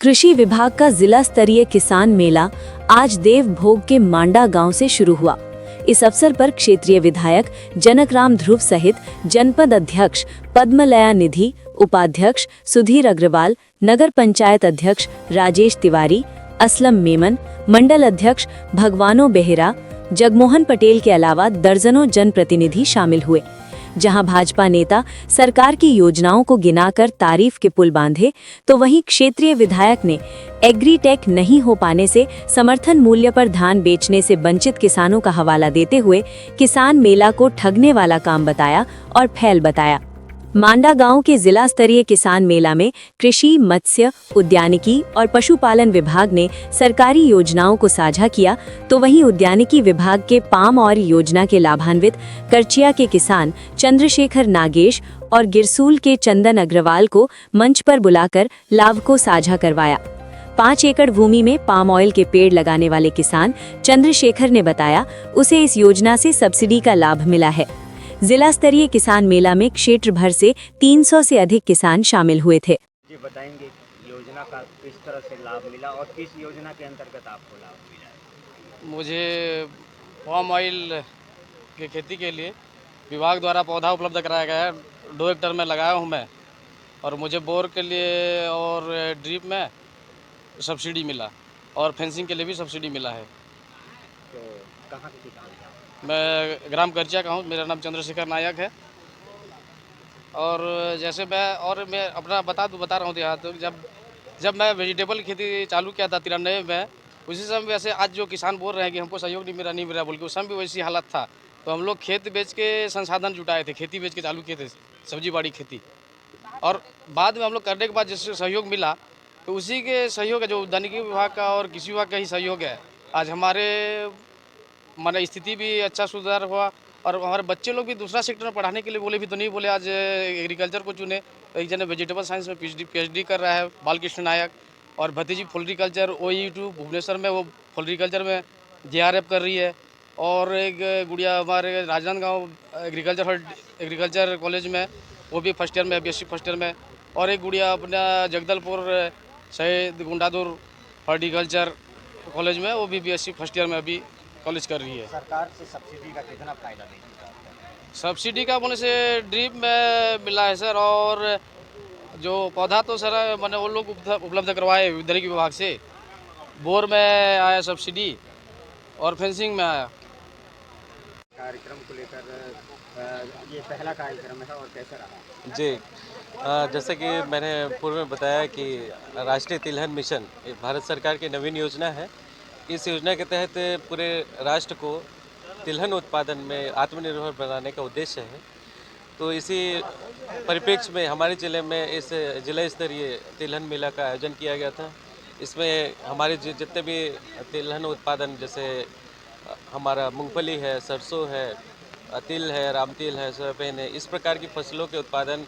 कृषि विभाग का जिला स्तरीय किसान मेला आज देवभोग के मांडा गांव से शुरू हुआ। इस अवसर पर क्षेत्रीय विधायक जनकराम ध्रुव सहित जनपद अध्यक्ष पद्मलया निधि, उपाध्यक्ष सुधीर अग्रवाल, नगर पंचायत अध्यक्ष राजेश तिवारी, असलम मेमन, मंडल अध्यक्ष भगवानो बेहरा, जगमोहन पटेल के अलावा दर्जनों जनप्रतिनिधि शामिल हुए। जहां भाजपा नेता सरकार की योजनाओं को गिनाकर तारीफ के पुल बांधे, तो वहीं क्षेत्रीय विधायक ने एग्रीटेक नहीं हो पाने से समर्थन मूल्य पर धान बेचने से वंचित किसानों का हवाला देते हुए किसान मेला को ठगने वाला काम बताया और फैल बताया। मांडा गांव के जिला स्तरीय किसान मेला में कृषि, मत्स्य, उद्यानिकी और पशुपालन विभाग ने सरकारी योजनाओं को साझा किया, तो वहीं उद्यानिकी विभाग के पाम ऑयल योजना के लाभान्वित करचिया के किसान चंद्रशेखर नागेश और गिरसूल के चंदन अग्रवाल को मंच पर बुलाकर लाभ को साझा करवाया। 5 एकड़ भूमि में पाम ऑयल के पेड़ लगाने वाले किसान चंद्रशेखर ने बताया, उसे इस योजना से सब्सिडी का लाभ मिला है। जिला स्तरीय किसान मेला में क्षेत्र भर से 300 से अधिक किसान शामिल हुए थे। जी बताएंगे योजना का किस तरह से लाभ मिला और किस योजना के अंतर्गत आपको लाभ मिला है? मुझे पाम ऑयल की खेती के लिए विभाग द्वारा पौधा उपलब्ध कराया गया है। 2 हेक्टेयर में लगाया हूँ मैं, और मुझे बोर के लिए और ड्रिप में सब्सिडी मिला और फेंसिंग के लिए भी सब्सिडी मिला है। तो कहाँ के किसान हैं आप? मैं ग्राम करचिया का हूँ, मेरा नाम चंद्रशेखर नायक है। और जैसे मैं अपना बता रहा हूँ यहाँ, तो जब मैं वेजिटेबल की खेती चालू किया था 93 में, उसी समय वैसे आज जो किसान बोल रहे हैं कि हमको सहयोग नहीं मिला बोल के, उस समय भी वैसी हालत था। तो हम लोग खेत बेच के संसाधन जुटाए थे, खेती बेच के चालू किए थे, सब्जी बाड़ी खेती। और बाद में हम लोग करने के बाद जिससे सहयोग मिला, तो उसी के सहयोग है, जो उद्यानिकी विभाग का और कृषि विभाग का ही सहयोग है। आज हमारे माने स्थिति भी अच्छा सुधार हुआ, और हमारे बच्चे लोग भी दूसरा सेक्टर में पढ़ाने के लिए बोले भी तो नहीं बोले, आज एग्रीकल्चर को चुने। एक जने वेजिटेबल साइंस में पीएचडी कर रहा है, बालकृष्ण नायक, और भतीजी फ्लोरिकल्चर OE2 भुवनेश्वर में, वो फ्लोरिकल्चर में JRF कर रही है। और एक गुड़िया हमारे राजनांदगांव एग्रीकल्चर कॉलेज में, वो भी फर्स्ट ईयर में, BSc फर्स्ट ईयर में। और एक गुड़िया अपना जगदलपुर शहीद गुंडादुर हॉर्टिकल्चर कॉलेज में, वो भी BSc फर्स्ट ईयर में अभी कॉलेज कर रही है। सरकार से सब्सिडी का कितना फायदा मिलता है? सब्सिडी का बोले से ड्रिप में मिला है सर, और जो पौधा तो सर मैंने वो लोग उपलब्ध करवाए उद्यानिकी विभाग से। बोर में आया सब्सिडी और फेंसिंग में आया। कार्यक्रम को लेकर ये पहला कार्यक्रम है और कैसा रहा? जी, जैसे कि मैंने पूर्व में बताया कि राष्ट्रीय तिलहन मिशन ये भारत सरकार की नवीन योजना है। इस योजना के तहत पूरे राष्ट्र को तिलहन उत्पादन में आत्मनिर्भर बनाने का उद्देश्य है। तो इसी परिप्रेक्ष्य में हमारे ज़िले में इस जिला स्तरीय तिलहन मेला का आयोजन किया गया था। इसमें हमारे जितने भी तिलहन उत्पादन, जैसे हमारा मूंगफली है, सरसों है, तिल है, रामतिल है, सोयाबीन है, इस प्रकार की फसलों के उत्पादन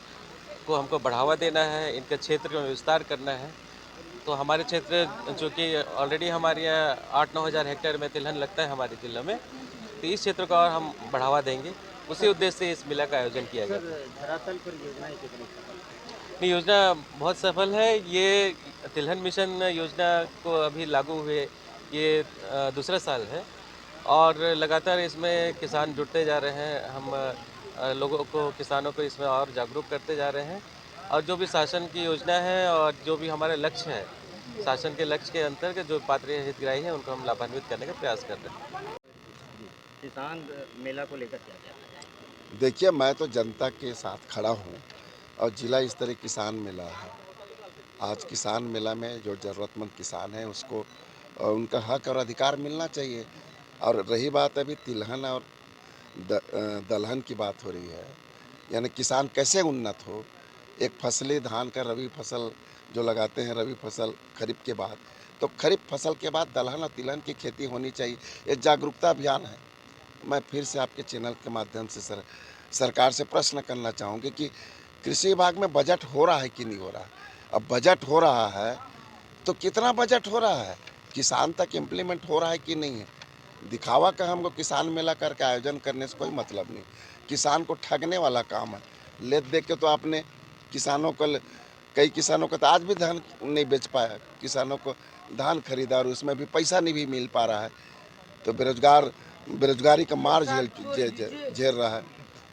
को हमको बढ़ावा देना है, इनका क्षेत्र में विस्तार करना है। तो हमारे क्षेत्र, जो कि ऑलरेडी हमारे यहाँ 8-9 हज़ार हेक्टेयर में तिलहन लगता है हमारे जिले में, तो इस क्षेत्र को और हम बढ़ावा देंगे। उसी उद्देश्य से इस मेला का आयोजन किया गया। धरातल पर योजनाएं कितनी सफल हैं? नहीं, योजना बहुत सफल है। ये तिलहन मिशन योजना को अभी लागू हुए ये दूसरा साल है, और लगातार इसमें किसान जुड़ते जा रहे हैं। हम लोगों को, किसानों को इसमें और जागरूक करते जा रहे हैं, और जो भी शासन की योजना है और जो भी हमारे लक्ष्य है, शासन के लक्ष्य के अंतर्गत जो पात्र हितग्राही हैं उनको हम लाभान्वित करने का प्रयास कर रहे हैं। किसान मेला को लेकर क्या कहना है? देखिए, मैं तो जनता के साथ खड़ा हूँ, और जिला स्तरीय किसान मेला है। आज किसान मेला में जो ज़रूरतमंद किसान हैं उसको उनका हक और अधिकार मिलना चाहिए। और रही बात अभी तिलहन और दलहन की बात हो रही है, यानी किसान कैसे उन्नत हो। एक फसली धान का रबी फसल जो लगाते हैं, रबी फसल खरीफ के बाद, तो खरीफ फसल के बाद दलहन और तिलहन की खेती होनी चाहिए। ये जागरूकता अभियान है। मैं फिर से आपके चैनल के माध्यम से सरकार से प्रश्न करना चाहूँगी कि कृषि विभाग में बजट हो रहा है कि नहीं हो रहा है। अब बजट हो रहा है तो कितना बजट हो रहा है, किसान तक इम्प्लीमेंट हो रहा है कि नहीं है। दिखावा का हमको किसान मेला करके आयोजन करने से कोई मतलब नहीं। किसान को ठगने वाला काम है। ले देख के तो आपने किसानों को कई किसानों को तो आज भी धान नहीं बेच पाया, किसानों को धान खरीदा और उसमें भी पैसा नहीं भी मिल पा रहा है, तो बेरोजगारी का मार झेल रहा है।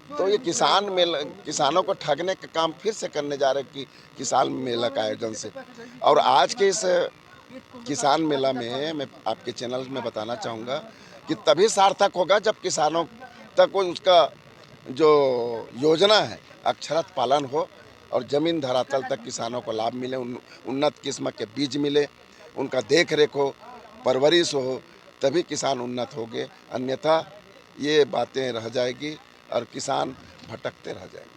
तो ये किसानों को ठगने का काम फिर से करने जा रहे हैं कि किसान मेला का आयोजन से। और आज के इस किसान मेला में मैं आपके चैनल में बताना चाहूँगा कि तभी सार्थक होगा जब किसानों तक उसका जो योजना है अक्षरत पालन हो और ज़मीन धरातल तक किसानों को लाभ मिले, उन्नत किस्म के बीज मिले, उनका देख रेख हो, परवरिश हो, तभी किसान उन्नत होंगे। अन्यथा ये बातें रह जाएगी और किसान भटकते रह जाएंगे।